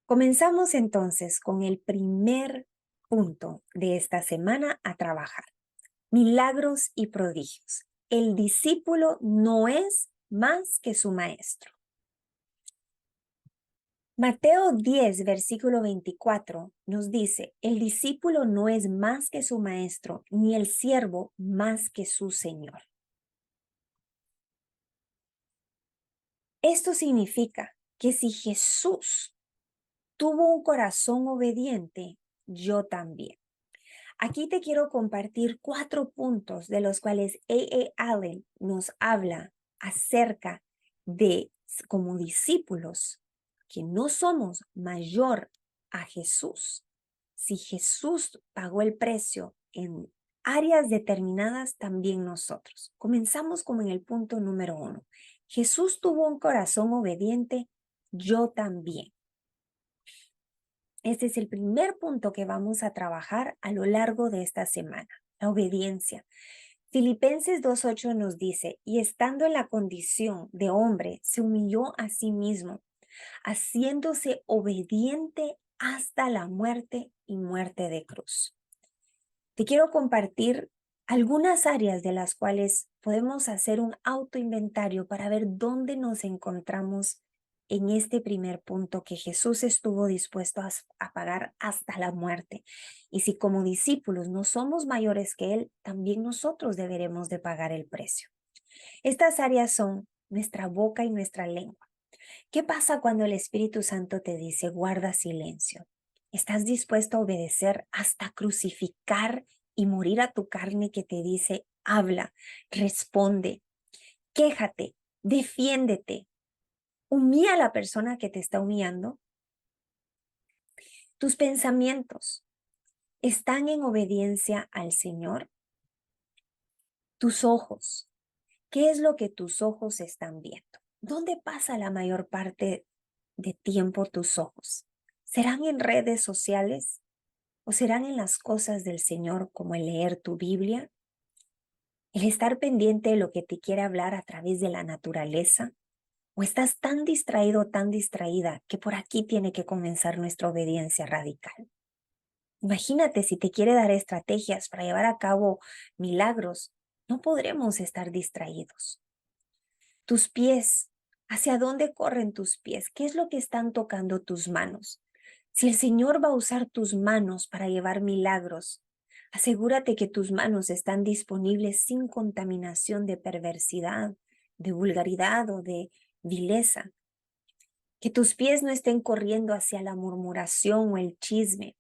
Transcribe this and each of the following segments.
Comenzamos entonces con el primer punto de esta semana a trabajar. Milagros y prodigios. El discípulo no es más que su maestro. Mateo 10, versículo 24 nos dice, el discípulo no es más que su maestro, ni el siervo más que su señor. Esto significa que si Jesús tuvo un corazón obediente, yo también. Aquí te quiero compartir 4 puntos de los cuales A. Allen nos habla acerca de, como discípulos, que no somos mayor a Jesús. Si Jesús pagó el precio en áreas determinadas, también nosotros. Comenzamos como en el punto número 1. Jesús tuvo un corazón obediente, yo también. Este es el primer punto que vamos a trabajar a lo largo de esta semana, la obediencia. Filipenses 2:8 nos dice, y estando en la condición de hombre, se humilló a sí mismo, haciéndose obediente hasta la muerte y muerte de cruz. Te quiero compartir algunas áreas de las cuales podemos hacer un autoinventario para ver dónde nos encontramos en este primer punto que Jesús estuvo dispuesto a pagar hasta la muerte. Y si como discípulos no somos mayores que Él, también nosotros deberemos de pagar el precio. Estas áreas son nuestra boca y nuestra lengua. ¿Qué pasa cuando el Espíritu Santo te dice guarda silencio? ¿Estás dispuesto a obedecer hasta crucificar y morir a tu carne que te dice habla, responde, quéjate, defiéndete, humilla a la persona que te está humillando? ¿Tus pensamientos están en obediencia al Señor? Tus ojos, ¿qué es lo que tus ojos están viendo? ¿Dónde pasa la mayor parte de tiempo tus ojos? ¿Serán en redes sociales o serán en las cosas del Señor como el leer tu Biblia? ¿El estar pendiente de lo que te quiere hablar a través de la naturaleza? ¿O estás tan distraído, tan distraída que por aquí tiene que comenzar nuestra obediencia radical? Imagínate si te quiere dar estrategias para llevar a cabo milagros, no podremos estar distraídos. Tus pies, ¿hacia dónde corren tus pies? ¿Qué es lo que están tocando tus manos? Si el Señor va a usar tus manos para llevar milagros, asegúrate que tus manos están disponibles sin contaminación de perversidad, de vulgaridad o de vileza. Que tus pies no estén corriendo hacia la murmuración o el chisme,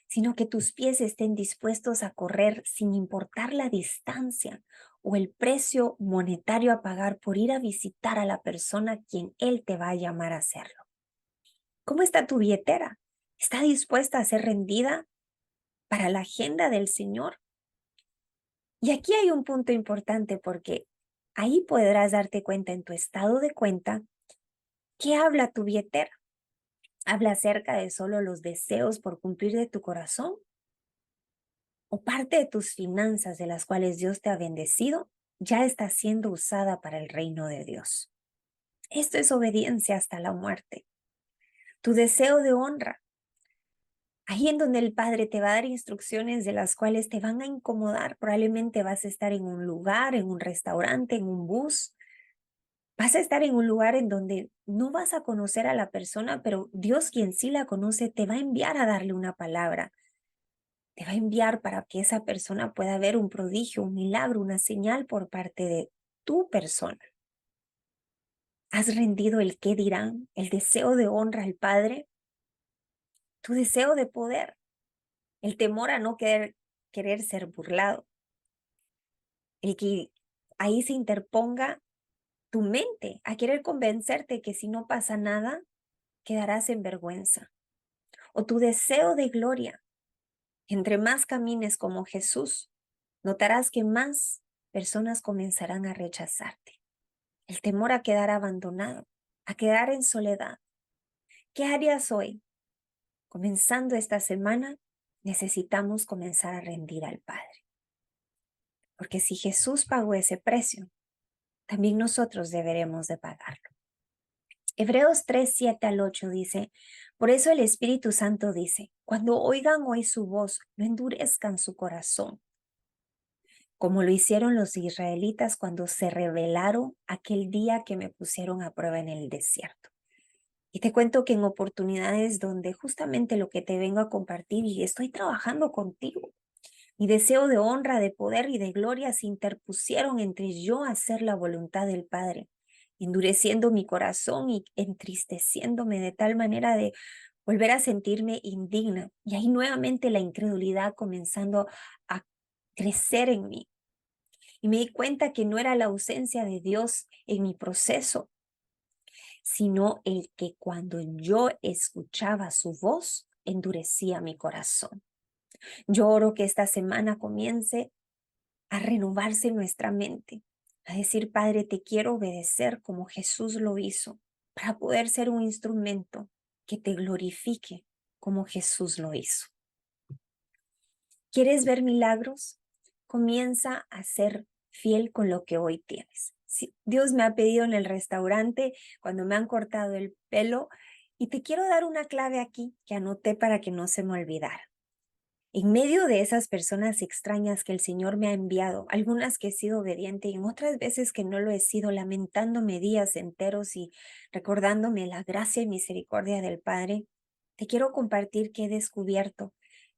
sino que tus pies estén dispuestos a correr sin importar la distancia o el precio monetario a pagar por ir a visitar a la persona a quien Él te va a llamar a hacerlo. ¿Cómo está tu billetera? ¿Está dispuesta a ser rendida para la agenda del Señor? Y aquí hay un punto importante porque ahí podrás darte cuenta en tu estado de cuenta qué habla tu billetera. ¿Habla acerca de solo los deseos por cumplir de tu corazón? ¿O parte de tus finanzas de las cuales Dios te ha bendecido ya está siendo usada para el reino de Dios? Esto es obediencia hasta la muerte. Tu deseo de honra, ahí en donde el Padre te va a dar instrucciones de las cuales te van a incomodar. Probablemente vas a estar en un lugar, en un restaurante, en un bus. Vas a estar en un lugar en donde no vas a conocer a la persona, pero Dios, quien sí la conoce, te va a enviar a darle una palabra. Te va a enviar para que esa persona pueda ver un prodigio, un milagro, una señal por parte de tu persona. ¿Has rendido el qué dirán, el deseo de honra al Padre, tu deseo de poder, el temor a no querer ser burlado, el que ahí se interponga tu mente a querer convencerte que si no pasa nada, quedarás en vergüenza? O tu deseo de gloria, entre más camines como Jesús, notarás que más personas comenzarán a rechazarte. El temor a quedar abandonado, a quedar en soledad. ¿Qué harías hoy? Comenzando esta semana, necesitamos comenzar a rendir al Padre. Porque si Jesús pagó ese precio, también nosotros deberemos de pagarlo. Hebreos 3, 7 al 8 dice, por eso el Espíritu Santo dice, cuando oigan hoy su voz, no endurezcan su corazón, como lo hicieron los israelitas cuando se rebelaron aquel día que me pusieron a prueba en el desierto. Y te cuento que en oportunidades donde justamente lo que te vengo a compartir y estoy trabajando contigo, mi deseo de honra, de poder y de gloria se interpusieron entre yo hacer la voluntad del Padre, endureciendo mi corazón y entristeciéndome de tal manera de volver a sentirme indigna. Y ahí nuevamente la incredulidad comenzando a crecer en mí. Y me di cuenta que no era la ausencia de Dios en mi proceso, sino el que cuando yo escuchaba su voz, endurecía mi corazón. Yo oro que esta semana comience a renovarse nuestra mente, a decir, Padre, te quiero obedecer como Jesús lo hizo, para poder ser un instrumento que te glorifique como Jesús lo hizo. ¿Quieres ver milagros? Comienza a ser fiel con lo que hoy tienes. Sí, Dios me ha pedido en el restaurante, cuando me han cortado el pelo, y te quiero dar una clave aquí que anoté para que no se me olvidara. En medio de esas personas extrañas que el Señor me ha enviado, algunas que he sido obediente y en otras veces que no lo he sido, lamentándome días enteros y recordándome la gracia y misericordia del Padre, te quiero compartir que he descubierto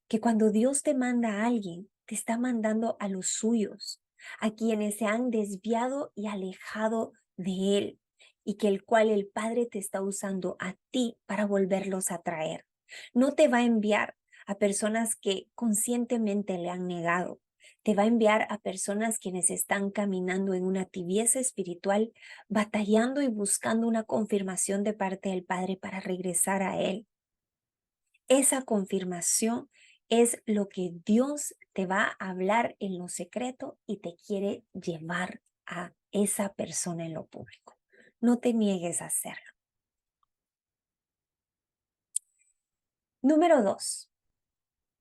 que cuando Dios te manda a alguien, te está mandando a los suyos, a quienes se han desviado y alejado de Él, y que el cual el Padre te está usando a ti para volverlos a traer. No te va a enviar a personas que conscientemente le han negado. Te va a enviar a personas quienes están caminando en una tibieza espiritual, batallando y buscando una confirmación de parte del Padre para regresar a Él. Esa confirmación es lo que Dios te va a hablar en lo secreto y te quiere llevar a esa persona en lo público. No te niegues a hacerlo. Número 2.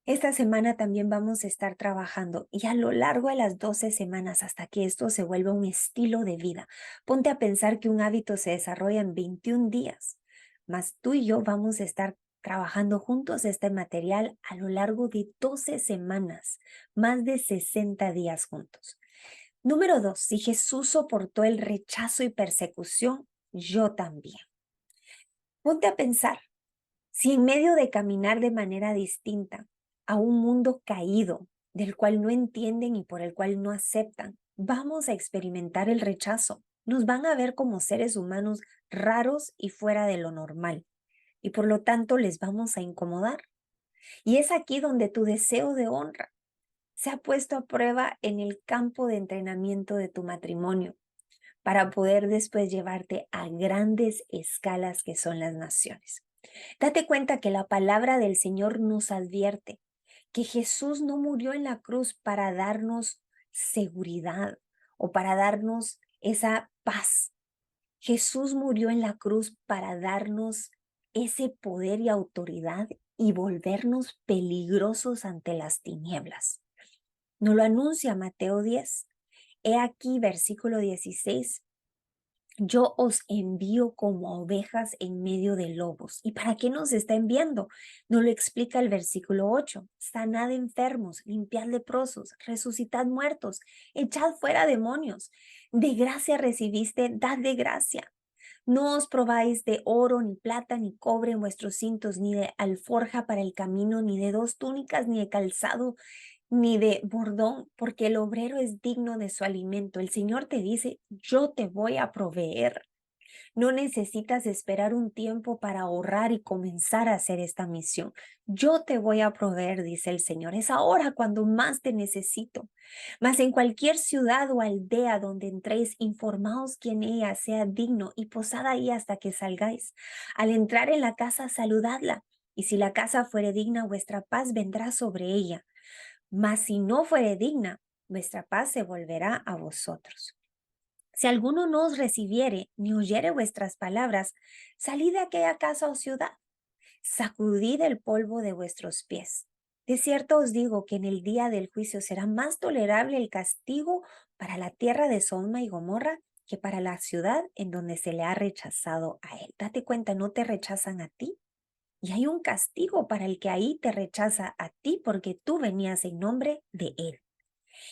Esta semana también vamos a estar trabajando y a lo largo de las 12 semanas hasta que esto se vuelva un estilo de vida. Ponte a pensar que un hábito se desarrolla en 21 días, mas tú y yo vamos a estar trabajando juntos este material a lo largo de 12 semanas, más de 60 días juntos. Número 2, si Jesús soportó el rechazo y persecución, yo también. Ponte a pensar, si en medio de caminar de manera distinta a un mundo caído, del cual no entienden y por el cual no aceptan, vamos a experimentar el rechazo. Nos van a ver como seres humanos raros y fuera de lo normal, y por lo tanto les vamos a incomodar. Y es aquí donde tu deseo de honra se ha puesto a prueba en el campo de entrenamiento de tu matrimonio, para poder después llevarte a grandes escalas que son las naciones. Date cuenta que la palabra del Señor nos advierte que Jesús no murió en la cruz para darnos seguridad o para darnos esa paz. Jesús murió en la cruz para darnos ese poder y autoridad y volvernos peligrosos ante las tinieblas. Nos lo anuncia Mateo 10. He aquí, versículo 16. Yo os envío como ovejas en medio de lobos. ¿Y para qué nos está enviando? Nos lo explica el versículo 8. Sanad enfermos, limpiad leprosos, resucitad muertos, echad fuera demonios. De gracia recibiste, dad de gracia. No os probáis de oro, ni plata, ni cobre en vuestros cintos, ni de alforja para el camino, ni de dos túnicas, ni de calzado, ni de bordón, porque el obrero es digno de su alimento. El Señor te dice, yo te voy a proveer. No necesitas esperar un tiempo para ahorrar y comenzar a hacer esta misión. Yo te voy a proveer, dice el Señor. Es ahora cuando más te necesito. Mas en cualquier ciudad o aldea donde entréis, informaos quién ella sea digno y posad ahí hasta que salgáis. Al entrar en la casa, saludadla. Y si la casa fuere digna, vuestra paz vendrá sobre ella. Mas si no fuere digna, vuestra paz se volverá a vosotros. Si alguno no os recibiere ni oyere vuestras palabras, salid de aquella casa o ciudad, sacudid el polvo de vuestros pies. De cierto os digo que en el día del juicio será más tolerable el castigo para la tierra de Sodoma y Gomorra que para la ciudad en donde se le ha rechazado a él. Date cuenta, no te rechazan a ti. Y hay un castigo para el que ahí te rechaza a ti porque tú venías en nombre de él.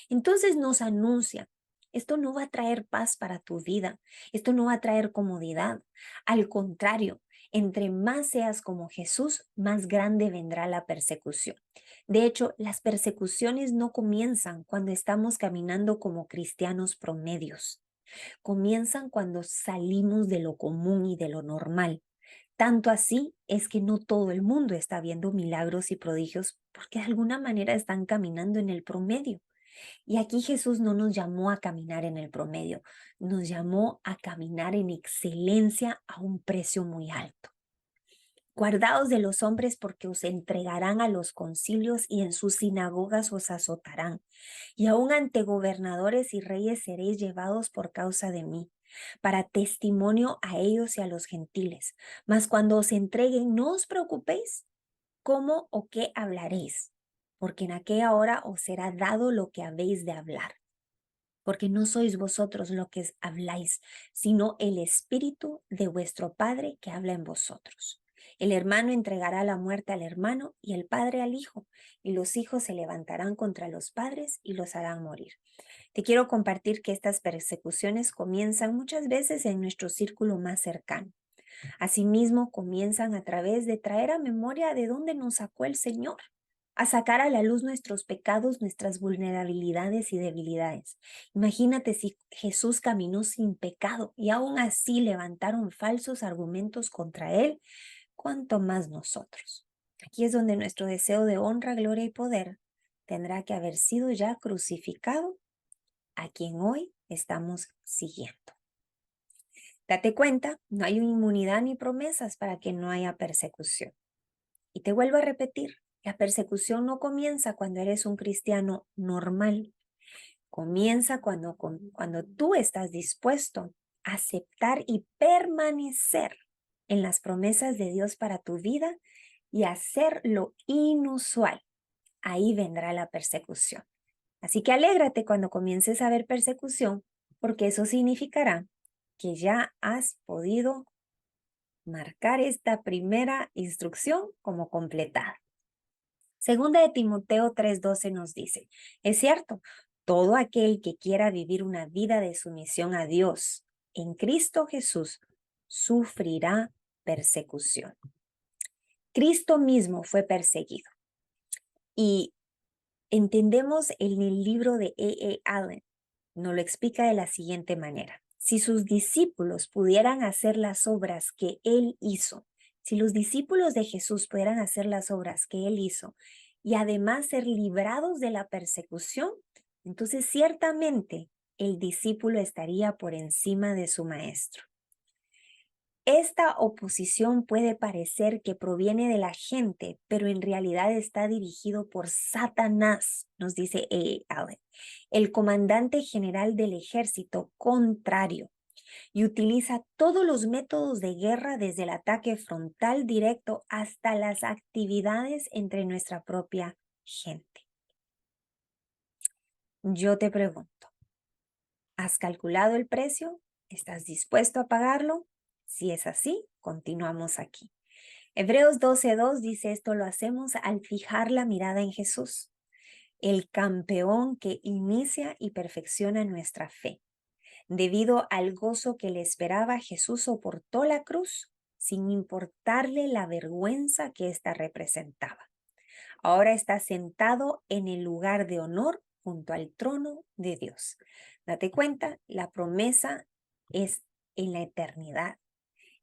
Entonces nos anuncia, esto no va a traer paz para tu vida, esto no va a traer comodidad. Al contrario, entre más seas como Jesús, más grande vendrá la persecución. De hecho, las persecuciones no comienzan cuando estamos caminando como cristianos promedios. Comienzan cuando salimos de lo común y de lo normal. Tanto así es que no todo el mundo está viendo milagros y prodigios porque de alguna manera están caminando en el promedio. Y aquí Jesús no nos llamó a caminar en el promedio, nos llamó a caminar en excelencia a un precio muy alto. Guardaos de los hombres porque os entregarán a los concilios y en sus sinagogas os azotarán. Y aun ante gobernadores y reyes seréis llevados por causa de mí, para testimonio a ellos y a los gentiles. Mas cuando os entreguen, no os preocupéis cómo o qué hablaréis, porque en aquella hora os será dado lo que habéis de hablar. Porque no sois vosotros lo que habláis, sino el Espíritu de vuestro Padre que habla en vosotros. El hermano entregará la muerte al hermano y el padre al hijo, y los hijos se levantarán contra los padres y los harán morir. Te quiero compartir que estas persecuciones comienzan muchas veces en nuestro círculo más cercano. Asimismo, comienzan a través de traer a memoria de dónde nos sacó el Señor, a sacar a la luz nuestros pecados, nuestras vulnerabilidades y debilidades. Imagínate si Jesús caminó sin pecado y aún así levantaron falsos argumentos contra él, ¿cuánto más nosotros? Aquí es donde nuestro deseo de honra, gloria y poder tendrá que haber sido ya crucificado a quien hoy estamos siguiendo. Date cuenta, no hay inmunidad ni promesas para que no haya persecución. Y te vuelvo a repetir, la persecución no comienza cuando eres un cristiano normal. Comienza cuando tú estás dispuesto a aceptar y permanecer en las promesas de Dios para tu vida y hacer lo inusual. Ahí vendrá la persecución. Así que alégrate cuando comiences a ver persecución, porque eso significará que ya has podido marcar esta primera instrucción como completada. Segunda de Timoteo 3:12 nos dice, es cierto, todo aquel que quiera vivir una vida de sumisión a Dios en Cristo Jesús sufrirá persecución. Cristo mismo fue perseguido y entendemos en el libro de Allen, nos lo explica de la siguiente manera. Si sus discípulos pudieran hacer las obras que él hizo, si los discípulos de Jesús pudieran hacer las obras que él hizo y además ser librados de la persecución, entonces ciertamente el discípulo estaría por encima de su maestro. Esta oposición puede parecer que proviene de la gente, pero en realidad está dirigido por Satanás, nos dice Allen, el comandante general del ejército contrario, y utiliza todos los métodos de guerra desde el ataque frontal directo hasta las actividades entre nuestra propia gente. Yo te pregunto, ¿has calculado el precio? ¿Estás dispuesto a pagarlo? Si es así, continuamos aquí. Hebreos 12:2 dice esto lo hacemos al fijar la mirada en Jesús, el campeón que inicia y perfecciona nuestra fe. Debido al gozo que le esperaba, Jesús soportó la cruz sin importarle la vergüenza que ésta representaba. Ahora está sentado en el lugar de honor junto al trono de Dios. Date cuenta, la promesa es en la eternidad.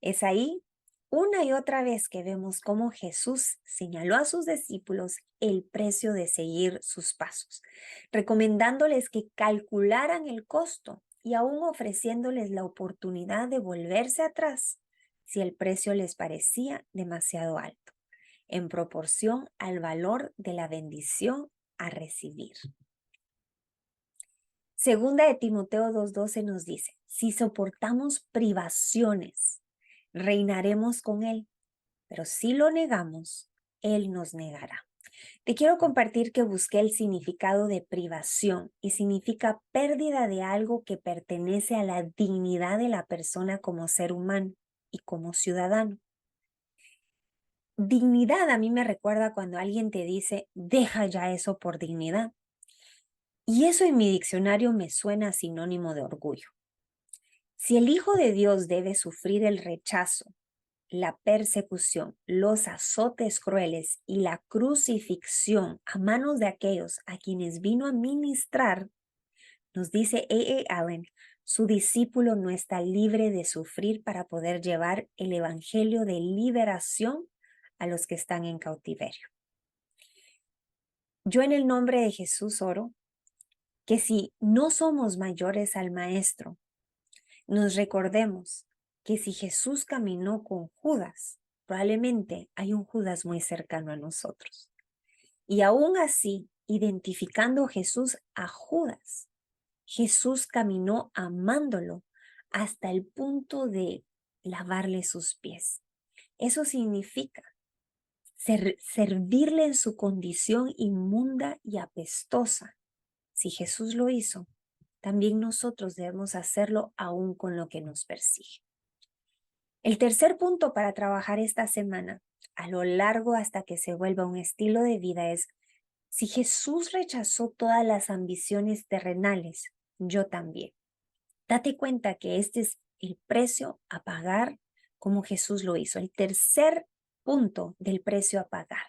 Es ahí una y otra vez que vemos cómo Jesús señaló a sus discípulos el precio de seguir sus pasos, recomendándoles que calcularan el costo y aún ofreciéndoles la oportunidad de volverse atrás si el precio les parecía demasiado alto, en proporción al valor de la bendición a recibir. Segunda de Timoteo 2:12 nos dice, si soportamos privaciones, reinaremos con él, pero si lo negamos, él nos negará. Te quiero compartir que busqué el significado de privación y significa pérdida de algo que pertenece a la dignidad de la persona como ser humano y como ciudadano. Dignidad a mí me recuerda cuando alguien te dice, deja ya eso por dignidad. Y eso en mi diccionario me suena a sinónimo de orgullo. Si el Hijo de Dios debe sufrir el rechazo, la persecución, los azotes crueles y la crucifixión a manos de aquellos a quienes vino a ministrar, nos dice A. Allen, su discípulo no está libre de sufrir para poder llevar el evangelio de liberación a los que están en cautiverio. Yo en el nombre de Jesús oro que si no somos mayores al Maestro, nos recordemos que si Jesús caminó con Judas, probablemente hay un Judas muy cercano a nosotros. Y aún así, identificando Jesús a Judas, Jesús caminó amándolo hasta el punto de lavarle sus pies. Eso significa servirle en su condición inmunda y apestosa. Si Jesús lo hizo, también nosotros debemos hacerlo aún con lo que nos persigue. El tercer punto para trabajar esta semana, a lo largo hasta que se vuelva un estilo de vida, es: si Jesús rechazó todas las ambiciones terrenales, yo también. Date cuenta que este es el precio a pagar como Jesús lo hizo. El tercer punto del precio a pagar.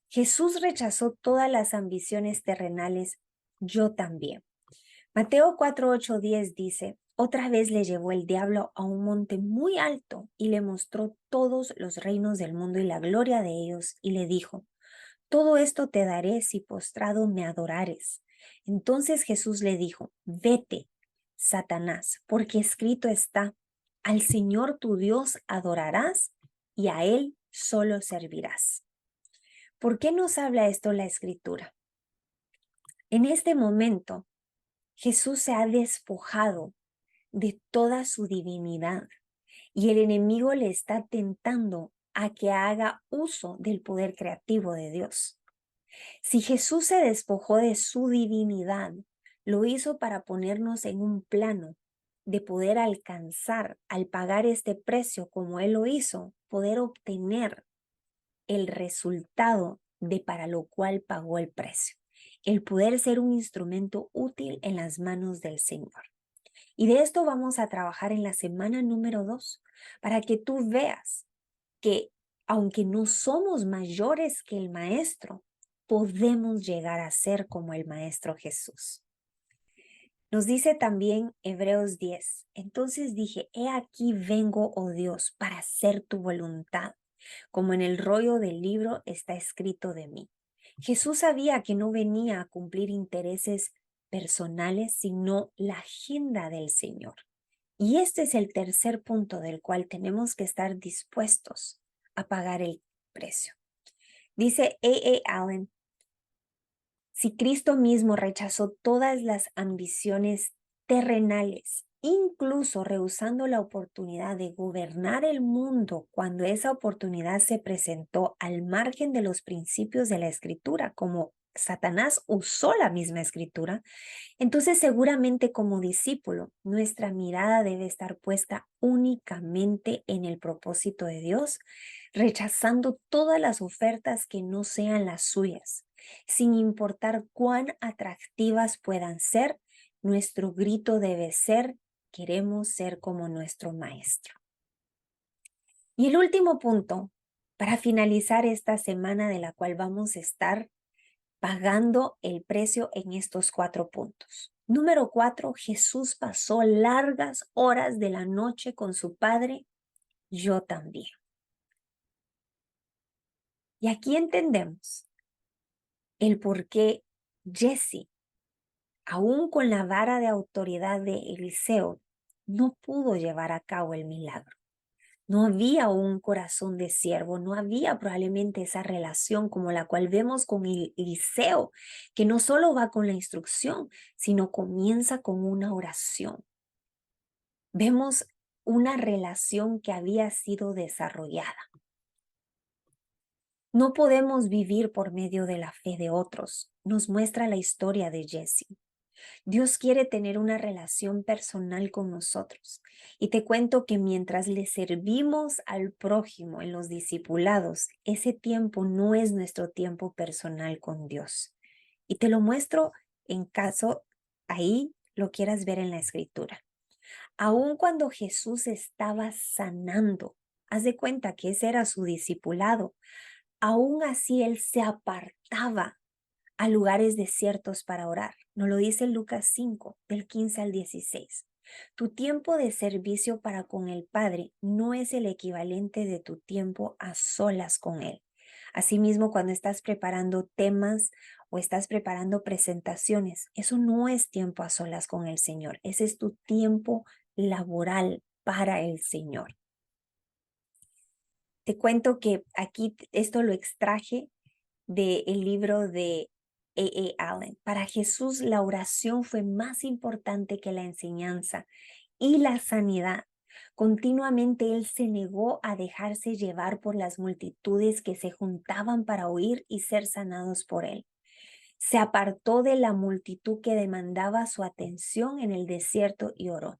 Jesús rechazó todas las ambiciones terrenales, yo también. Mateo 4, 8, 10 dice: otra vez le llevó el diablo a un monte muy alto y le mostró todos los reinos del mundo y la gloria de ellos, y le dijo: todo esto te daré si postrado me adorares. Entonces Jesús le dijo: vete, Satanás, porque escrito está: al Señor tu Dios adorarás y a Él solo servirás. ¿Por qué nos habla esto la Escritura? En este momento, Jesús se ha despojado de toda su divinidad y el enemigo le está tentando a que haga uso del poder creativo de Dios. Si Jesús se despojó de su divinidad, lo hizo para ponernos en un plano de poder alcanzar, al pagar este precio como Él lo hizo, poder obtener el resultado de para lo cual pagó el precio, el poder ser un instrumento útil en las manos del Señor. Y de esto vamos a trabajar en la semana número 2, para que tú veas que aunque no somos mayores que el Maestro, podemos llegar a ser como el Maestro Jesús. Nos dice también Hebreos 10, entonces dije: he aquí vengo, oh Dios, para hacer tu voluntad, como en el rollo del libro está escrito de mí. Jesús sabía que no venía a cumplir intereses personales, sino la agenda del Señor. Y este es el tercer punto del cual tenemos que estar dispuestos a pagar el precio. Dice A. Allen: si Cristo mismo rechazó todas las ambiciones terrenales, incluso rehusando la oportunidad de gobernar el mundo cuando esa oportunidad se presentó al margen de los principios de la Escritura, como Satanás usó la misma Escritura, entonces seguramente como discípulo nuestra mirada debe estar puesta únicamente en el propósito de Dios, rechazando todas las ofertas que no sean las suyas. Sin importar cuán atractivas puedan ser, nuestro grito debe ser: queremos ser como nuestro Maestro. Y el último punto, para finalizar esta semana de la cual vamos a estar pagando el precio en estos 4 puntos. Número 4, Jesús pasó largas horas de la noche con su Padre, yo también. Y aquí entendemos el por qué Jesse, aún con la vara de autoridad de Eliseo, no pudo llevar a cabo el milagro. No había un corazón de siervo, no había probablemente esa relación como la cual vemos con Eliseo, que no solo va con la instrucción, sino comienza con una oración. Vemos una relación que había sido desarrollada. No podemos vivir por medio de la fe de otros, nos muestra la historia de Jesse. Dios quiere tener una relación personal con nosotros. Y te cuento que mientras le servimos al prójimo en los discipulados, ese tiempo no es nuestro tiempo personal con Dios. Y te lo muestro en caso ahí lo quieras ver en la escritura. Aun cuando Jesús estaba sanando, haz de cuenta que ese era su discipulado, aún así él se apartaba a lugares desiertos para orar. Nos lo dice Lucas 5, del 15 al 16. Tu tiempo de servicio para con el Padre no es el equivalente de tu tiempo a solas con Él. Asimismo, cuando estás preparando temas o estás preparando presentaciones, eso no es tiempo a solas con el Señor. Ese es tu tiempo laboral para el Señor. Te cuento que aquí esto lo extraje del libro de Allen. Para Jesús la oración fue más importante que la enseñanza y la sanidad. Continuamente él se negó a dejarse llevar por las multitudes que se juntaban para oír y ser sanados por él. Se apartó de la multitud que demandaba su atención en el desierto y oró.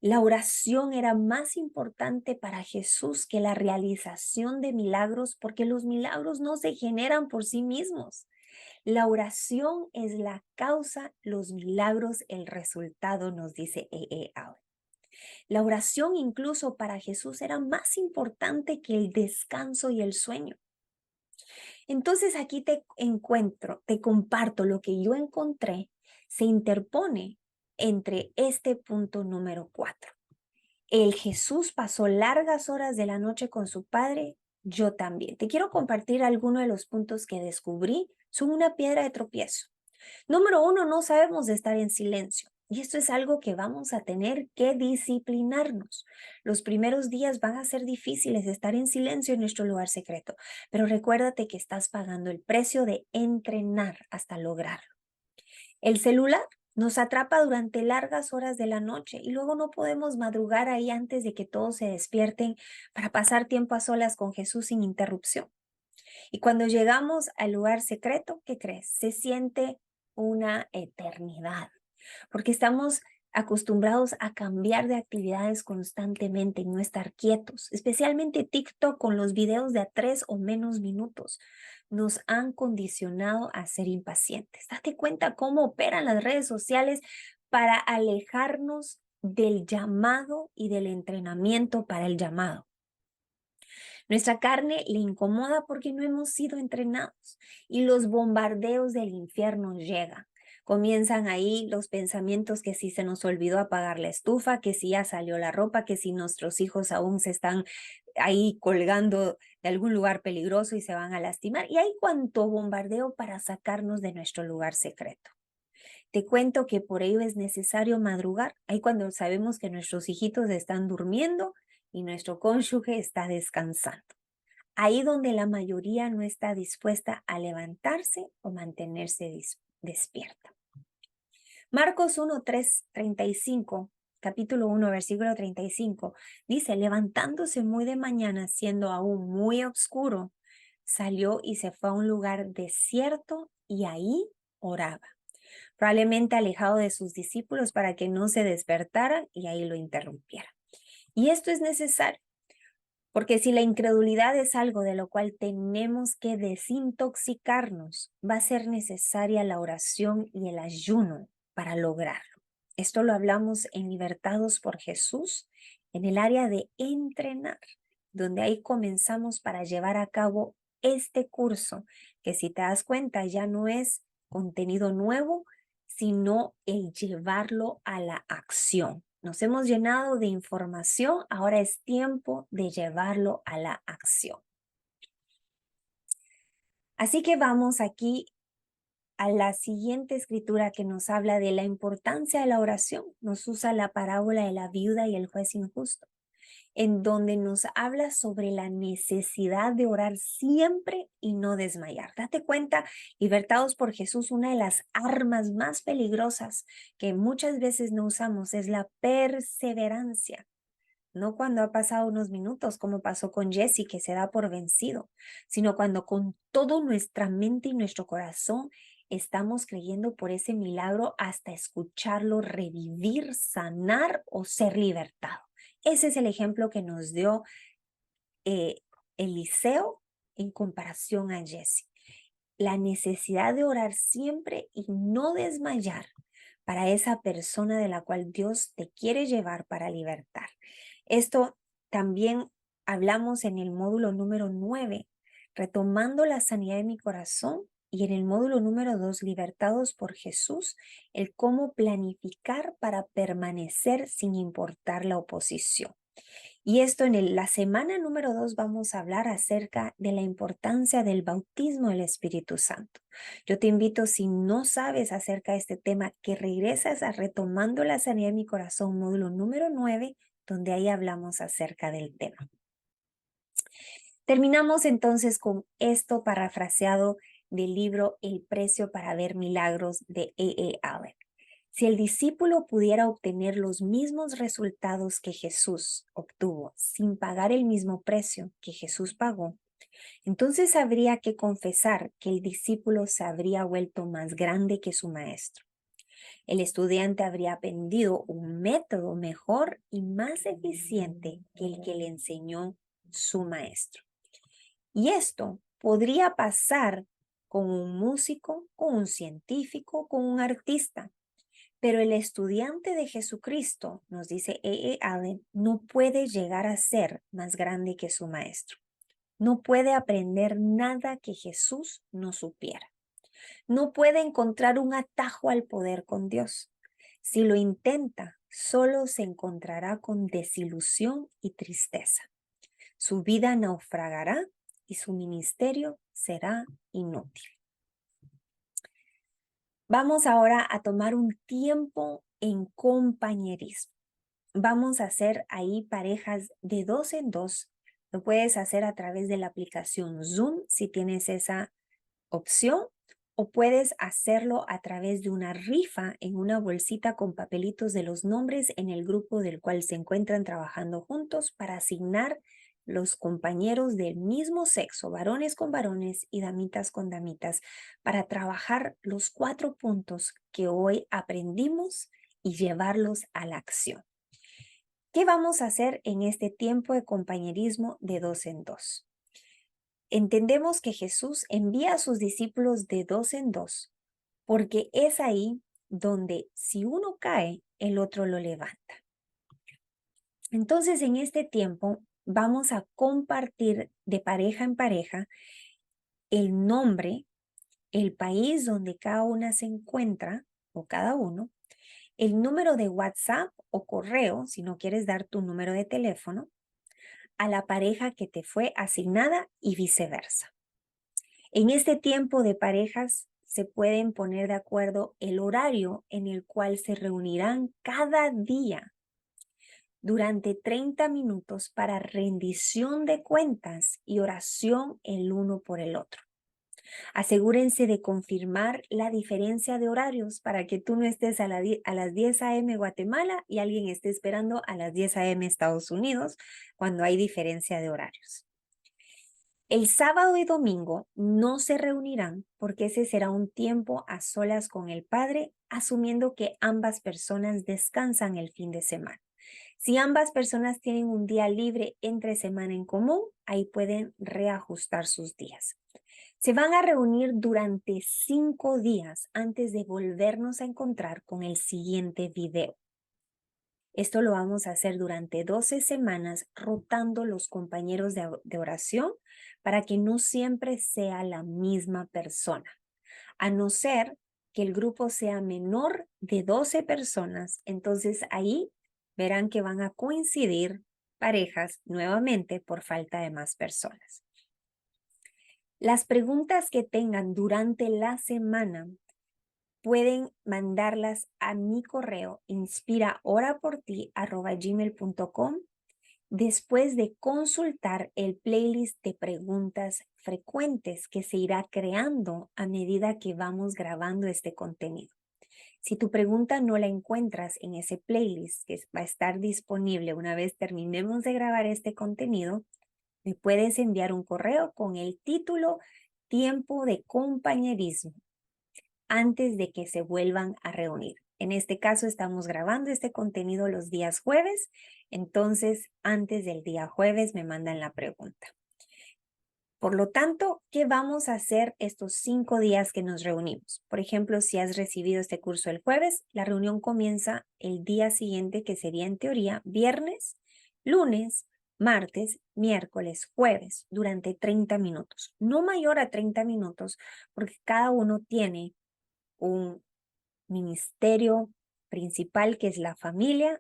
La oración era más importante para Jesús que la realización de milagros, porque los milagros no se generan por sí mismos. La oración es la causa, los milagros el resultado, nos dice Allen. La oración incluso para Jesús era más importante que el descanso y el sueño. Entonces aquí te comparto lo que yo encontré, se interpone entre este punto número 4. El Jesús pasó largas horas de la noche con su padre, yo también. Te quiero compartir algunos de los puntos que descubrí. Son una piedra de tropiezo. Número 1, no sabemos estar en silencio. Y esto es algo que vamos a tener que disciplinarnos. Los primeros días van a ser difíciles de estar en silencio en nuestro lugar secreto, pero recuérdate que estás pagando el precio de entrenar hasta lograrlo. El celular nos atrapa durante largas horas de la noche y luego no podemos madrugar ahí antes de que todos se despierten para pasar tiempo a solas con Jesús sin interrupción. Y cuando llegamos al lugar secreto, ¿qué crees? Se siente una eternidad, porque estamos acostumbrados a cambiar de actividades constantemente y no estar quietos, especialmente TikTok con los videos de a 3 o menos minutos. Nos han condicionado a ser impacientes. Date cuenta cómo operan las redes sociales para alejarnos del llamado y del entrenamiento para el llamado. Nuestra carne le incomoda porque no hemos sido entrenados y los bombardeos del infierno llegan. Comienzan ahí los pensamientos que si se nos olvidó apagar la estufa, que si ya salió la ropa, que si nuestros hijos aún se están ahí colgando de algún lugar peligroso y se van a lastimar. Y hay cuanto bombardeo para sacarnos de nuestro lugar secreto. Te cuento que por ello es necesario madrugar. Ahí cuando sabemos que nuestros hijitos están durmiendo y nuestro cónyuge está descansando. Ahí donde la mayoría no está dispuesta a levantarse o mantenerse despierta. Marcos 1:35, capítulo 1, versículo 35, dice, levantándose muy de mañana, siendo aún muy oscuro, salió y se fue a un lugar desierto y ahí oraba, probablemente alejado de sus discípulos para que no se despertaran y ahí lo interrumpieran. Y esto es necesario, porque si la incredulidad es algo de lo cual tenemos que desintoxicarnos, va a ser necesaria la oración y el ayuno para lograrlo. Esto lo hablamos en Libertados por Jesús, en el área de entrenar, donde ahí comenzamos para llevar a cabo este curso, que si te das cuenta ya no es contenido nuevo, sino el llevarlo a la acción. Nos hemos llenado de información, ahora es tiempo de llevarlo a la acción. Así que vamos aquí a la siguiente escritura que nos habla de la importancia de la oración. Nos usa la parábola de la viuda y el juez injusto, en donde nos habla sobre la necesidad de orar siempre y no desmayar. Date cuenta, Libertados por Jesús, una de las armas más peligrosas que muchas veces no usamos es la perseverancia. no cuando ha pasado unos minutos, como pasó con Jesse, que se da por vencido, sino cuando con toda nuestra mente y nuestro corazón estamos creyendo por ese milagro hasta escucharlo revivir, sanar o ser libertado. Ese es el ejemplo que nos dio eh, Eliseo en comparación a Jesse. La necesidad de orar siempre y no desmayar para esa persona de la cual Dios te quiere llevar para libertar. Esto también hablamos en el módulo número 9, retomando la sanidad de mi corazón, y en el módulo número 2, libertados por Jesús, el cómo planificar para permanecer sin importar la oposición. Y esto en la semana número 2 vamos a hablar acerca de la importancia del bautismo del Espíritu Santo. Yo te invito, si no sabes acerca de este tema, que regresas a Retomando la Sanidad de mi Corazón, módulo número 9, donde ahí hablamos acerca del tema. Terminamos entonces con esto parafraseado del libro El precio para ver milagros de A. Allen. Si el discípulo pudiera obtener los mismos resultados que Jesús obtuvo sin pagar el mismo precio que Jesús pagó, entonces habría que confesar que el discípulo se habría vuelto más grande que su maestro. El estudiante habría aprendido un método mejor y más eficiente que el que le enseñó su maestro. Y esto podría pasar con un músico, con un científico, con un artista. Pero el estudiante de Jesucristo, nos dice A. Allen, no puede llegar a ser más grande que su maestro. No puede aprender nada que Jesús no supiera. No puede encontrar un atajo al poder con Dios. Si lo intenta, solo se encontrará con desilusión y tristeza. Su vida naufragará y su ministerio será inútil. Vamos ahora a tomar un tiempo en compañerismo. Vamos a hacer ahí parejas de 2 en 2. Lo puedes hacer a través de la aplicación Zoom si tienes esa opción, o puedes hacerlo a través de una rifa en una bolsita con papelitos de los nombres en el grupo del cual se encuentran trabajando juntos para asignar los compañeros del mismo sexo, varones con varones y damitas con damitas, para trabajar los 4 puntos que hoy aprendimos y llevarlos a la acción. ¿Qué vamos a hacer en este tiempo de compañerismo de 2 en 2? Entendemos que Jesús envía a sus discípulos de 2 en 2 porque es ahí donde si uno cae, el otro lo levanta. Entonces, en este tiempo vamos a compartir de pareja en pareja el nombre, el país donde cada una se encuentra o cada uno, el número de WhatsApp o correo, si no quieres dar tu número de teléfono, a la pareja que te fue asignada y viceversa. En este tiempo de parejas se pueden poner de acuerdo el horario en el cual se reunirán cada día durante 30 minutos para rendición de cuentas y oración el uno por el otro. Asegúrense de confirmar la diferencia de horarios para que tú no estés a las 10 a.m. Guatemala y alguien esté esperando a las 10 a.m. Estados Unidos cuando hay diferencia de horarios. El sábado y domingo no se reunirán porque ese será un tiempo a solas con el Padre, asumiendo que ambas personas descansan el fin de semana. Si ambas personas tienen un día libre entre semana en común, ahí pueden reajustar sus días. Se van a reunir durante 5 días antes de volvernos a encontrar con el siguiente video. Esto lo vamos a hacer durante 12 semanas, rotando los compañeros de oración para que no siempre sea la misma persona. A no ser que el grupo sea menor de 12 personas, entonces ahí verán que van a coincidir parejas nuevamente por falta de más personas. Las preguntas que tengan durante la semana pueden mandarlas a mi correo inspiraoraporti@gmail.com después de consultar el playlist de preguntas frecuentes que se irá creando a medida que vamos grabando este contenido. Si tu pregunta no la encuentras en ese playlist que va a estar disponible una vez terminemos de grabar este contenido, me puedes enviar un correo con el título Tiempo de compañerismo antes de que se vuelvan a reunir. En este caso estamos grabando este contenido los días jueves, entonces antes del día jueves me mandan la pregunta. Por lo tanto, ¿qué vamos a hacer estos 5 días que nos reunimos? Por ejemplo, si has recibido este curso el jueves, la reunión comienza el día siguiente, que sería en teoría viernes, lunes, martes, miércoles, jueves, durante 30 minutos. No mayor a 30 minutos, porque cada uno tiene un ministerio principal que es la familia,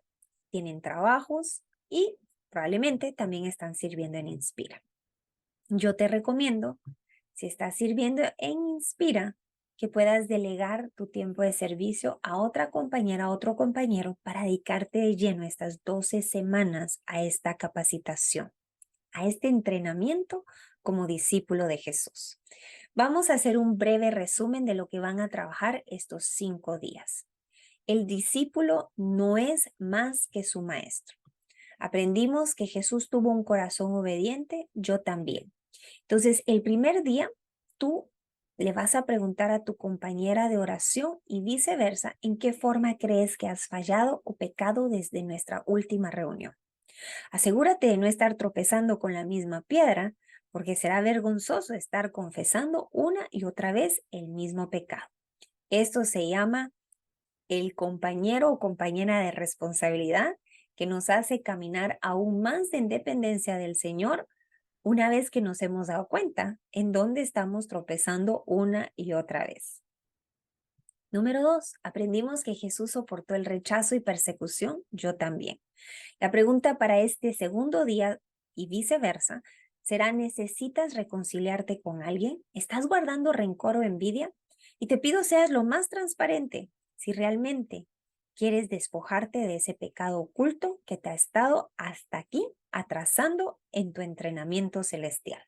tienen trabajos y probablemente también están sirviendo en Inspira. Yo te recomiendo, si estás sirviendo en Inspira, que puedas delegar tu tiempo de servicio a otra compañera, a otro compañero para dedicarte de lleno estas 12 semanas a esta capacitación, a este entrenamiento como discípulo de Jesús. Vamos a hacer un breve resumen de lo que van a trabajar estos 5 días. El discípulo no es más que su maestro. Aprendimos que Jesús tuvo un corazón obediente, yo también. Entonces, el primer día, tú le vas a preguntar a tu compañera de oración y viceversa, ¿en qué forma crees que has fallado o pecado desde nuestra última reunión? Asegúrate de no estar tropezando con la misma piedra, porque será vergonzoso estar confesando una y otra vez el mismo pecado. Esto se llama el compañero o compañera de responsabilidad que nos hace caminar aún más en dependencia del Señor una vez que nos hemos dado cuenta en dónde estamos tropezando una y otra vez. Número 2, aprendimos que Jesús soportó el rechazo y persecución, yo también. La pregunta para este segundo día y viceversa será, ¿necesitas reconciliarte con alguien? ¿Estás guardando rencor o envidia? Y te pido seas lo más transparente si realmente quieres despojarte de ese pecado oculto que te ha estado hasta aquí atrasando en tu entrenamiento celestial.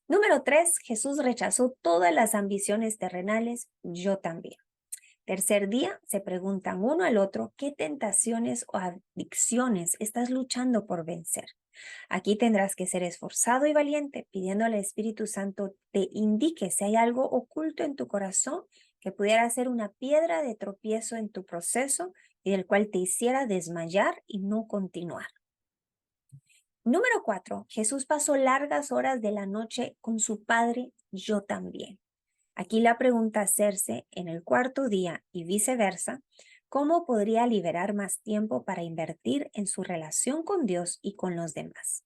Número 3, Jesús rechazó todas las ambiciones terrenales, yo también. Tercer día, se preguntan uno al otro qué tentaciones o adicciones estás luchando por vencer. Aquí tendrás que ser esforzado y valiente, pidiendo al Espíritu Santo te indique si hay algo oculto en tu corazón que pudiera ser una piedra de tropiezo en tu proceso y del cual te hiciera desmayar y no continuar. Número 4, Jesús pasó largas horas de la noche con su Padre, yo también. Aquí la pregunta a hacerse en el cuarto día y viceversa, ¿cómo podría liberar más tiempo para invertir en su relación con Dios y con los demás?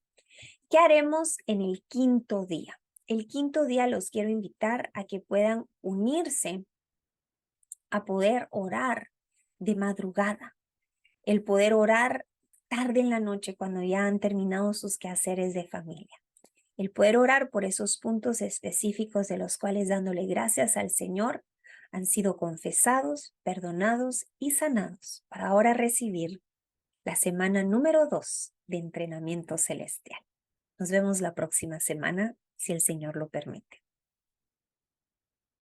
¿Qué haremos en el quinto día? El quinto día los quiero invitar a que puedan unirse a poder orar de madrugada, el poder orar tarde en la noche cuando ya han terminado sus quehaceres de familia. El poder orar por esos puntos específicos de los cuales dándole gracias al Señor han sido confesados, perdonados y sanados para ahora recibir la semana número 2 de entrenamiento celestial. Nos vemos la próxima semana, si el Señor lo permite.